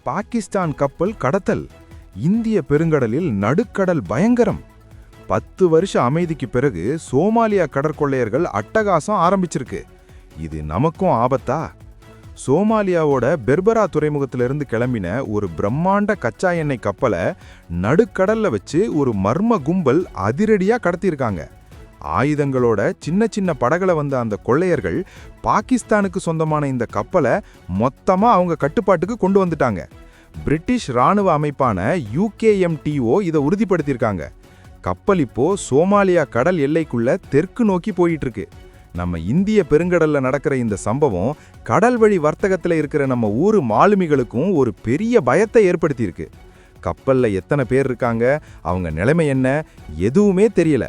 பாகிஸ்தான் கப்பல் கடத்தல், இந்திய பெருங்கடலில் நடுக்கடல் பயங்கரம். 10 வருஷ அமைதிக்கு பிறகு சோமாலியா கடற்கொள்ளையர்கள் அட்டகாசம் ஆரம்பிச்சிருக்கு. இது நமக்கும் ஆபத்தா? சோமாலியாவோட பெர்பரா துறைமுகத்திலிருந்து கிளம்பின ஒரு பிரம்மாண்ட கச்சா எண்ணெய் கப்பலை நடுக்கடல்ல வச்சு ஒரு மர்ம கும்பல் அதிரடியா கடத்தியிருக்காங்க. ஆயுதங்களோட சின்ன சின்ன படகுல வந்த அந்த கொள்ளையர்கள் பாகிஸ்தானுக்கு சொந்தமான இந்த கப்பலை மொத்தமா அவங்க கட்டுப்பாட்டுக்கு கொண்டு வந்துட்டாங்க. பிரிட்டிஷ் ராணுவ அமைப்பான UKMTO இதை உறுதிப்படுத்தியிருக்காங்க. கப்பல் இப்போ சோமாலியா கடல் எல்லைக்குள்ள தெற்கு நோக்கி போயிட்டு இருக்கு. நம்ம இந்திய பெருங்கடல்ல நடக்கிற இந்த சம்பவம் கடல் வழி வர்த்தகத்துல இருக்கிற நம்ம ஊரு மாலுமிகளுக்கும் ஒரு பெரிய பயத்தை ஏற்படுத்தியிருக்கு. கப்பல்ல எத்தனை பேர் இருக்காங்க, அவங்க நிலைமை என்ன, எதுவுமே தெரியல.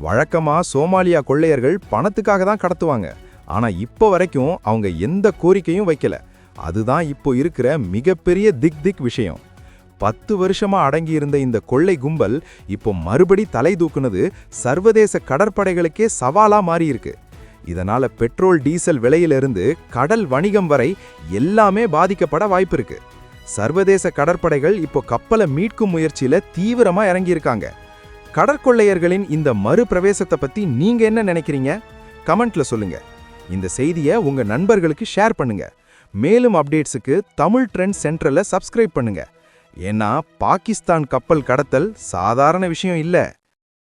வழக்கமா சோமாலியா கொள்ளையர்கள் பணத்துக்காக தான் கடத்துவாங்க. ஆனா இப்போ வரைக்கும் அவங்க எந்த கோரிக்கையும் வைக்கல. அதுதான் இப்போ இருக்கிற மிகப்பெரிய திக் விஷயம். 10 வருஷமா அடங்கி இருந்த இந்த கொள்ளை கும்பல் இப்போ மறுபடி தலை தூக்குனது சர்வதேச கடற்படைகளுக்கே சவாலா மாறியிருக்கு. இதனால பெட்ரோல் டீசல் விலையிலிருந்து கடல் வணிகம் வரை எல்லாமே பாதிக்கப்பட வாய்ப்பு இருக்கு. சர்வதேச கடற்படைகள் இப்போ கப்பலை மீட்கும் முயற்சியில தீவிரமா இறங்கியிருக்காங்க. கடற்கொள்ளையர்களின் இந்த மறுபிரவேசத்தை பத்தி நீங்க என்ன நினைக்கிறீங்க? கமெண்ட்ல சொல்லுங்க. இந்த செய்தியை உங்க நண்பர்களுக்கு ஷேர் பண்ணுங்க. மேலும் அப்டேட்ஸுக்கு தமிழ் ட்ரெண்ட் சென்ட்ரலை சப்ஸ்கிரைப் பண்ணுங்க. ஏன்னா பாகிஸ்தான் கப்பல் கடத்தல் சாதாரண விஷயம் இல்ல.